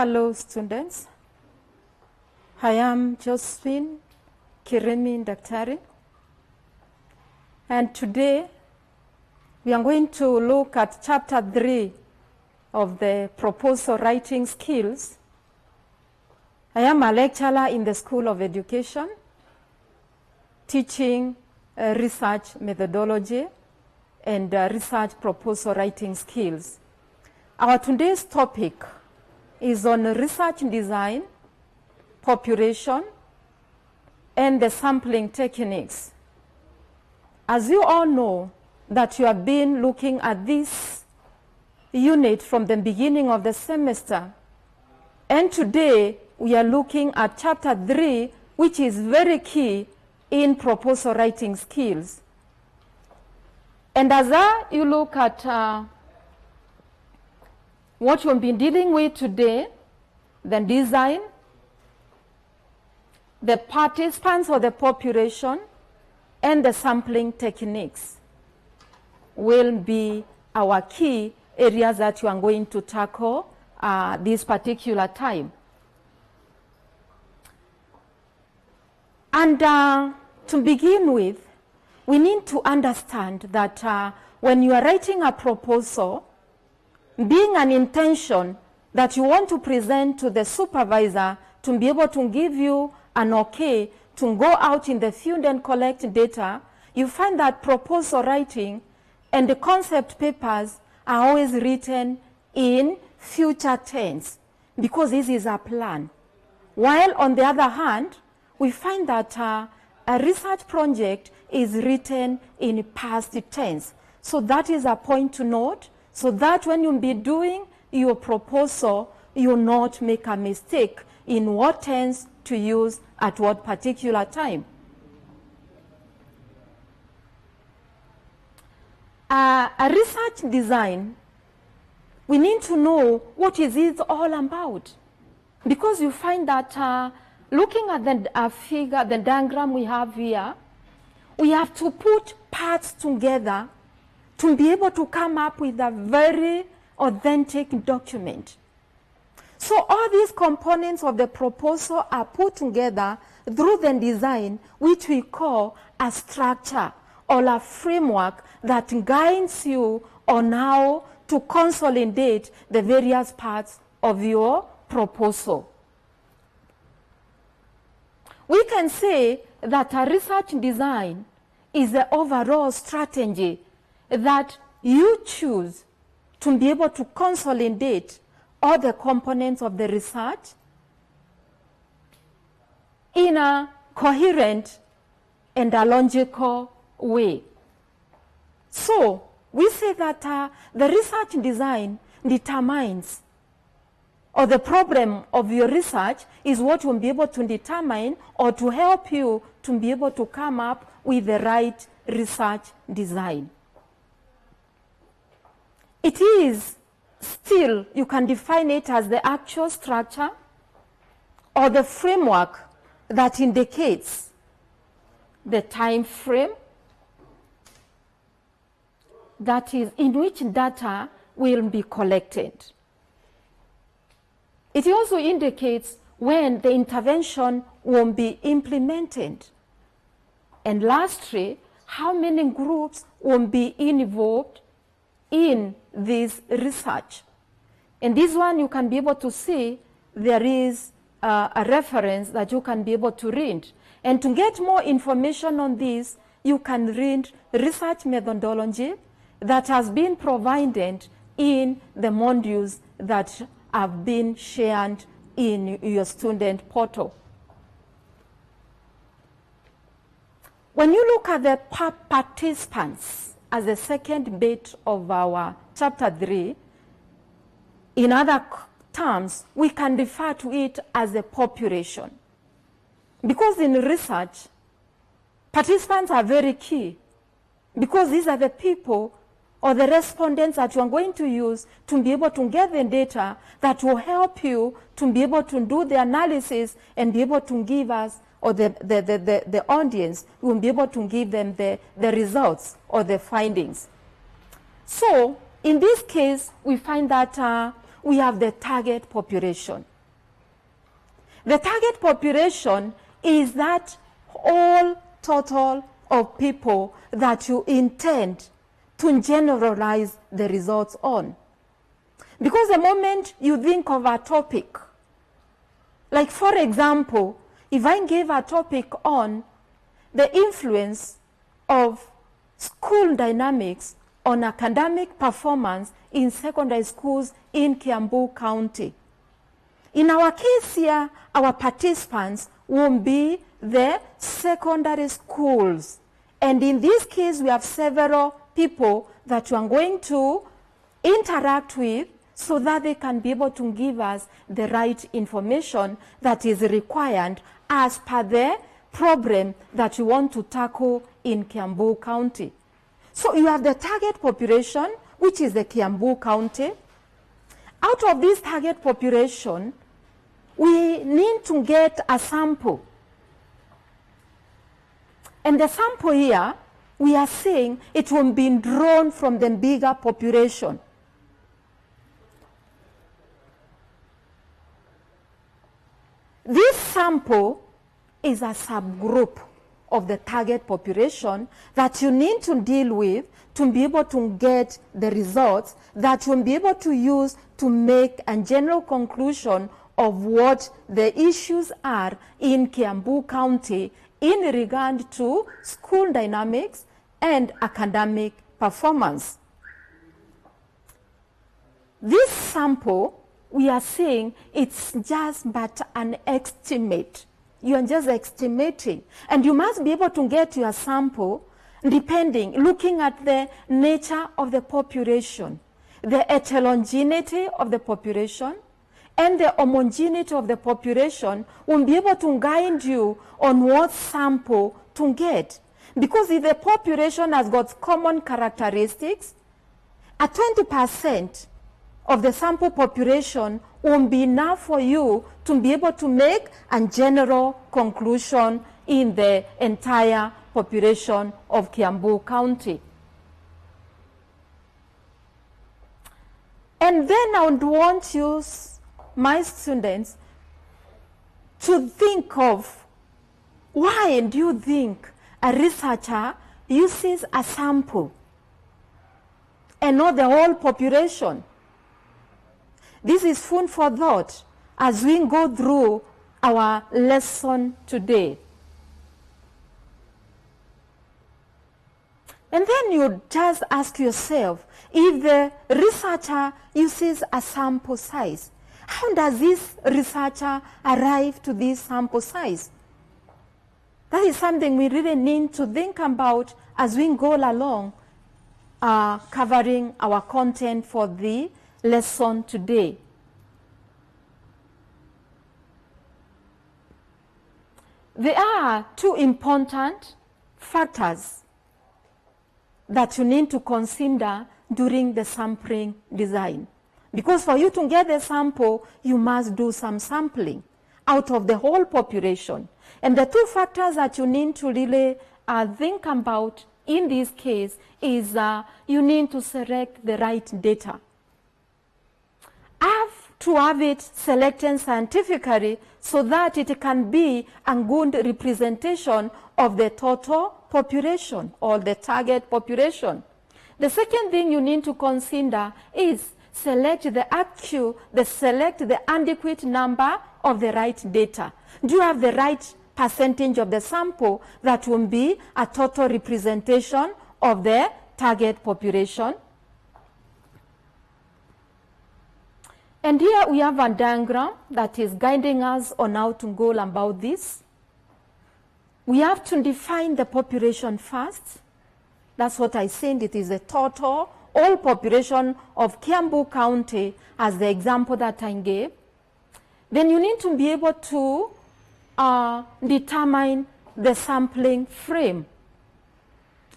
Hello, students. I am Josephine Kiremi Daktari, and today we are going to look at chapter 3 of the proposal writing skills. I am a lecturer in the School of Education, teaching research methodology and research proposal writing skills. Our today's topic is on research design, population, and the sampling techniques. As you all know that you have been looking at this unit from the beginning of the semester, and today we are looking at chapter 3, which is very key in proposal writing skills. And as you look at what we'll be dealing with today, the design, the participants or the population, and the sampling techniques will be our key areas that you are going to tackle this particular time. And to begin with, we need to understand that when you are writing a proposal, being an intention that you want to present to the supervisor to be able to give you an okay to go out in the field and collect data, you find that proposal writing and the concept papers are always written in future tense because this is a plan. While on the other hand, we find that a research project is written in past tense. So that is a point to note, so that when you'll be doing your proposal, you'll not make a mistake in what tense to use at what particular time. A research design, we need to know what is it all about. Because you find that looking at the figure, the diagram we have here, we have to put parts together to be able to come up with a very authentic document. So all these components of the proposal are put together through the design, which we call a structure or a framework that guides you on how to consolidate the various parts of your proposal. We can say that a research design is the overall strategy that you choose to be able to consolidate all the components of the research in a coherent and a logical way. So we say that the research design determines, or the problem of your research is what you will be able to determine or to help you to be able to come up with the right research design. It is still, you can define it as the actual structure or the framework that indicates the time frame that is in which data will be collected. It also indicates when the intervention will be implemented. And lastly, how many groups will be involved in this research. And this one you can be able to see there is a reference that you can be able to read. And to get more information on this, you can read research methodology that has been provided in the modules that have been shared in your student portal. When you look at the participants as the second bit of our chapter 3, in other terms, we can refer to it as a population. Because in research, participants are very key, because these are the people or the respondents that you are going to use to be able to get the data that will help you to be able to do the analysis and be able to give us, or the audience will be able to give them the results or the findings. So in this case, we find that we have the target population. The target population is that all total of people that you intend to generalize the results on. Because the moment you think of a topic, like for example, if I gave a topic on the influence of school dynamics on academic performance in secondary schools in Kiambu County. In our case here, our participants will be the secondary schools. And in this case, we have several people that we are going to interact with so that they can be able to give us the right information that is required as per the problem that you want to tackle in Kiambu County. So you have the target population, which is the Kiambu County. Out of this target population, we need to get a sample. And the sample here, we are saying it will be drawn from the bigger population. This sample is a subgroup of the target population that you need to deal with to be able to get the results that you'll be able to use to make a general conclusion of what the issues are in Kiambu County in regard to school dynamics and academic performance. This sample, we are saying it's just but an estimate. You are just estimating. And you must be able to get your sample looking at the nature of the population, the heterogeneity of the population, and the homogeneity of the population will be able to guide you on what sample to get. Because if the population has got common characteristics, at 20% of the sample population won't be enough for you to be able to make a general conclusion in the entire population of Kiambu County. And then I would want you, my students, to think of why do you think a researcher uses a sample and not the whole population? This is food for thought as we go through our lesson today. And then you just ask yourself, if the researcher uses a sample size, how does this researcher arrive to this sample size? That is something we really need to think about as we go along covering our content for the lesson today. There are two important factors that you need to consider during the sampling design. Because for you to get the sample, you must do some sampling out of the whole population. And the two factors that you need to really think about in this case is you need to select the right data. To have it selected scientifically so that it can be a good representation of the total population or the target population. The second thing you need to consider is select the adequate number of the right data. Do you have the right percentage of the sample that will be a total representation of the target population? And here we have a diagram that is guiding us on how to go about this. We have to define the population first. That's what I said, it is the total, all population of Kiambu County as the example that I gave. Then you need to be able to determine the sampling frame.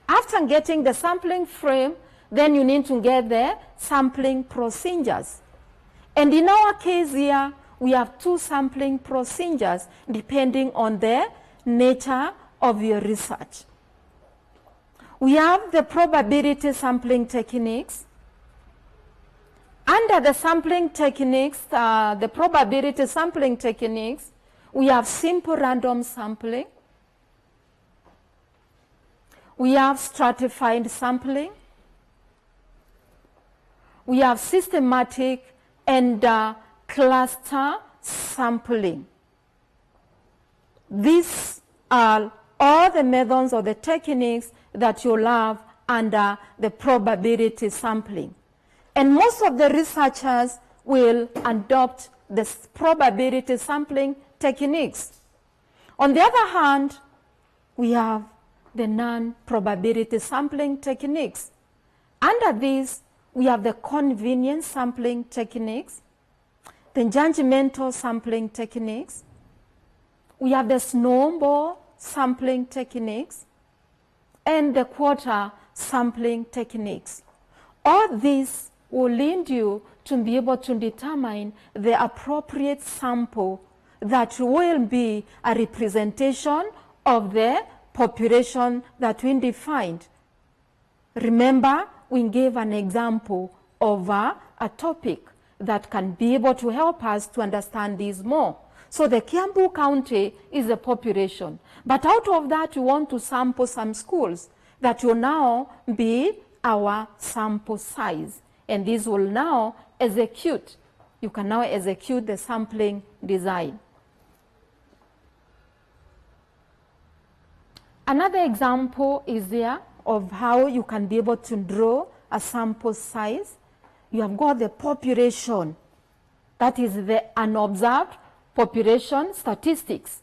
After getting the sampling frame, then you need to get the sampling procedures. And in our case here, we have two sampling procedures depending on the nature of your research. We have the probability sampling techniques. Under the sampling techniques, the probability sampling techniques, We have simple random sampling. We have stratified sampling. We have systematic and cluster sampling. These are all the methods or the techniques that you'll have under the probability sampling. And most of the researchers will adopt the probability sampling techniques. On the other hand, we have the non-probability sampling techniques. Under these, we have the convenience sampling techniques, the judgmental sampling techniques, we have the snowball sampling techniques, and the quarter sampling techniques. All these will lead you to be able to determine the appropriate sample that will be a representation of the population that we defined. Remember, we gave an example of a topic that can be able to help us to understand this more. So the Kiambu County is a population. But out of that, we want to sample some schools that will now be our sample size. And this will now execute. You can now execute the sampling design. Another example is there of how you can be able to draw a sample size. You have got the population. That is the unobserved population statistics.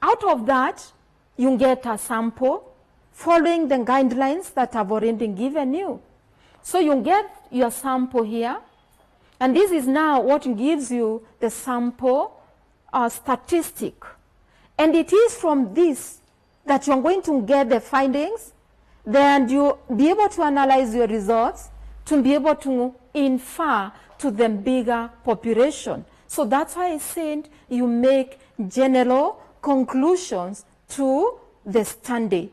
Out of that, you get a sample following the guidelines that I've already given you. So you get your sample here, and this is now what gives you the sample statistic. And it is from this that you're going to get the findings, then you'll be able to analyze your results to be able to infer to the bigger population. So that's why I said you make general conclusions to the study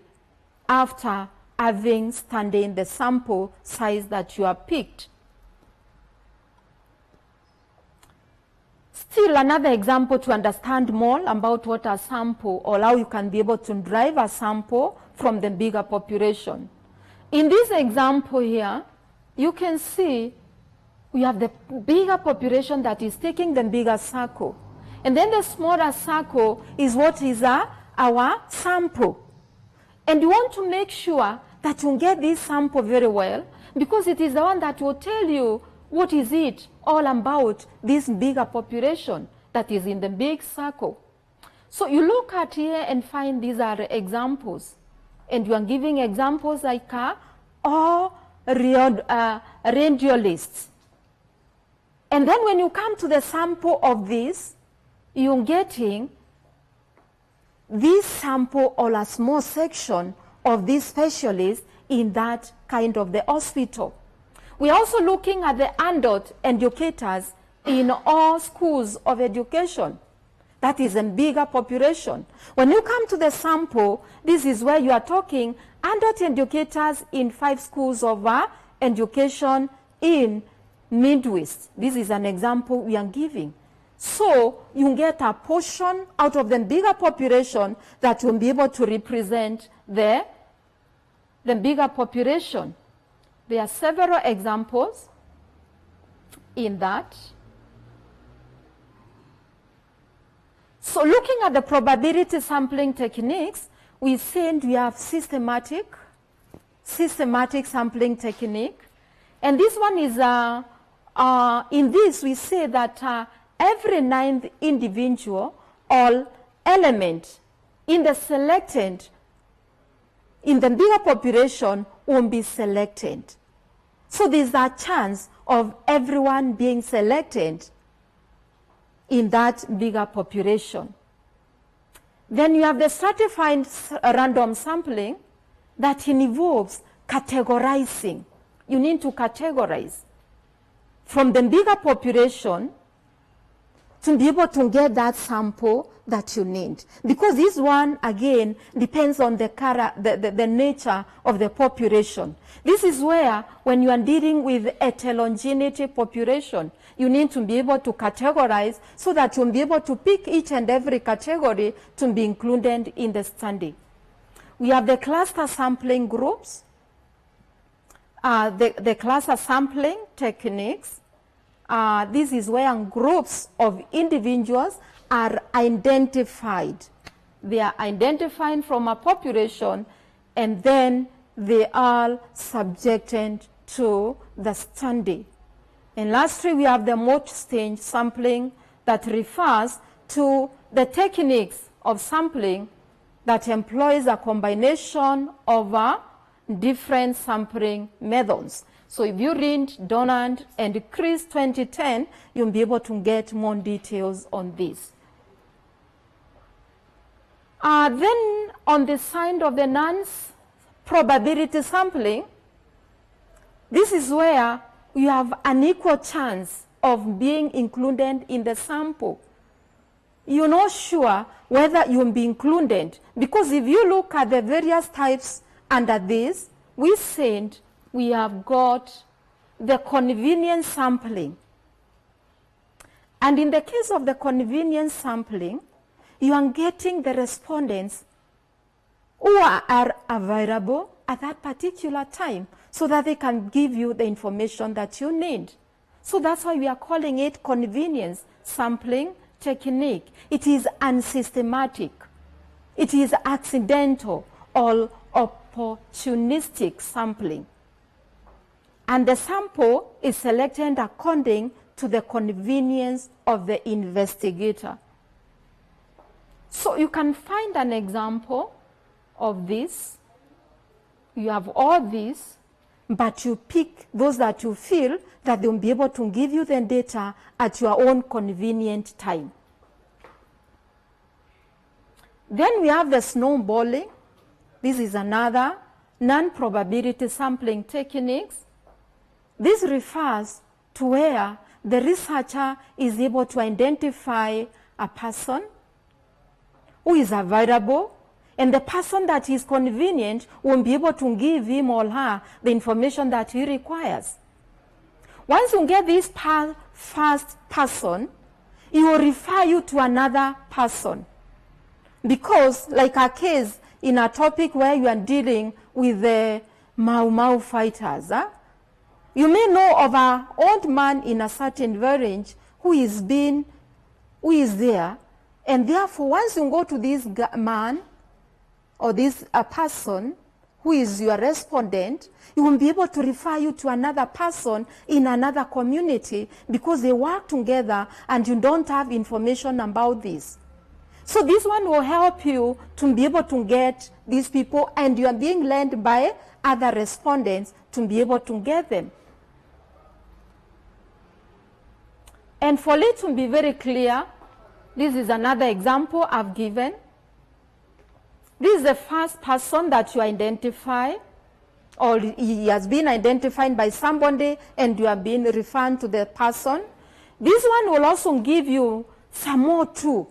after having studied the sample size that you have picked. Still another example to understand more about what a sample, or how you can be able to drive a sample from the bigger population. In this example here, you can see we have the bigger population that is taking the bigger circle. And then the smaller circle is what is our sample. And you want to make sure that you get this sample very well, because it is the one that will tell you what is it all about this bigger population that is in the big circle. So you look at here and find these are examples. And you are giving examples like all radiolists. And then when you come to the sample of this, you're getting this sample or a small section of these specialists in that kind of the hospital. We're also looking at the adult educators in all schools of education. That is a bigger population. When you come to the sample, this is where you are talking adult educators in 5 schools of education in Midwest. This is an example we are giving. So you get a portion out of the bigger population that will be able to represent the bigger population. There are several examples in that. So looking at the probability sampling techniques, we said we have systematic sampling technique. And this one is, in this we say that every 9th individual or element in the selected, in the bigger population won't be selected. So there's a chance of everyone being selected in that bigger population. Then you have the stratified random sampling that involves categorizing. You need to categorize from the bigger population to be able to get that sample that you need. Because this one, again, depends on the nature of the population. This is where, when you are dealing with heterogeneity population, you need to be able to categorize so that you'll be able to pick each and every category to be included in the study. We have the cluster sampling groups, the cluster sampling techniques. This is where groups of individuals are identified. They are identified from a population, and then they are subjected to the study. And lastly, we have the multi-stage sampling that refers to the techniques of sampling that employs a combination of different sampling methods. So if you read Donald and Chris 2010, you'll be able to get more details on this. Then on the side of the nonce probability sampling, this is where you have an equal chance of being included in the sample. You're not sure whether you'll be included, because if you look at the various types under this, we said we have got the convenience sampling. And in the case of the convenience sampling, you are getting the respondents who are available at that particular time so that they can give you the information that you need. So that's why we are calling it convenience sampling technique. It is unsystematic. It is accidental or opportunistic sampling. And the sample is selected according to the convenience of the investigator. So you can find an example of this. You have all these, but you pick those that you feel that they'll be able to give you the data at your own convenient time. Then we have the snowballing. This is another non-probability sampling techniques. This refers to where the researcher is able to identify a person who is available, and the person that is convenient will be able to give him or her the information that he requires. Once you get this first person, it will refer you to another person. Because, like a case in a topic where you are dealing with the Mau Mau fighters, you may know of an old man in a certain village who is there, and therefore once you go to this man or this person who is your respondent, you will be able to refer you to another person in another community because they work together and you don't have information about this. So this one will help you to be able to get these people, and you are being led by other respondents to be able to get them. And for it to be very clear, this is another example I've given. This is the first person that you identify, or he has been identified by somebody and you have been referred to the person. This one will also give you some more too.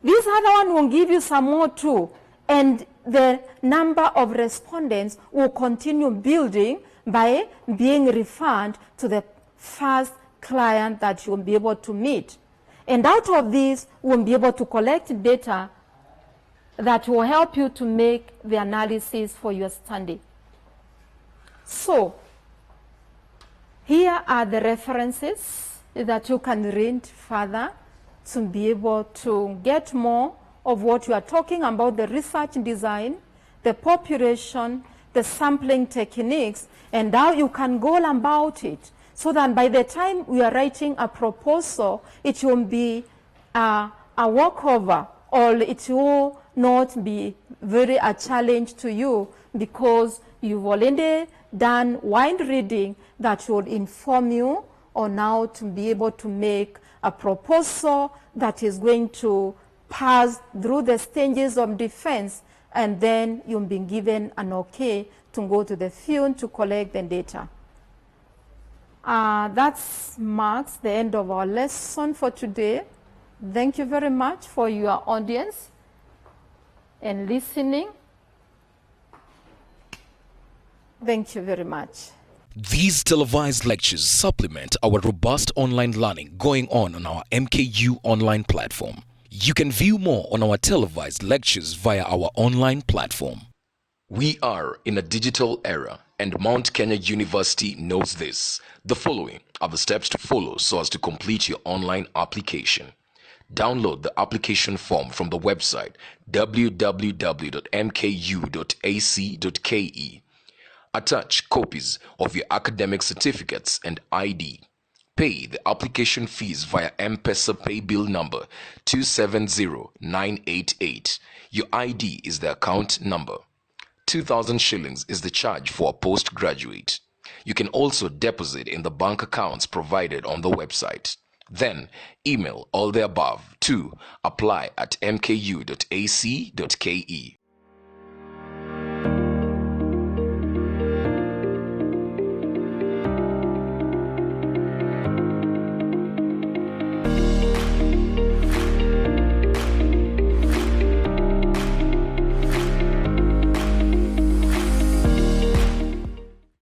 This other one will give you some more too. And the number of respondents will continue building by being referred to the first client that you'll be able to meet. And out of this, we'll be able to collect data that will help you to make the analysis for your study. So, here are the references that you can read further to be able to get more of what you are talking about, the research design, the population, the sampling techniques, and how you can go about it, so that by the time we are writing a proposal, it won't be a walkover, or it will not be very a challenge to you, because you've already done wide reading that will inform you on how to be able to make a proposal that is going to pass through the stages of defense, and then you'll be given an okay to go to the field to collect the data. That marks the end of our lesson for today. Thank you very much for your audience and listening. Thank you very much. These televised lectures supplement our robust online learning going on our MKU online platform. You can view more on our televised lectures via our online platform. We are in a digital era, and Mount Kenya University knows this. The following are the steps to follow so as to complete your online application. Download the application form from the website www.mku.ac.ke. Attach copies of your academic certificates and ID. Pay the application fees via M-Pesa pay bill number 270988. Your ID is the account number. 2,000 shillings is the charge for a postgraduate. You can also deposit in the bank accounts provided on the website. Then email all the above to apply@mku.ac.ke.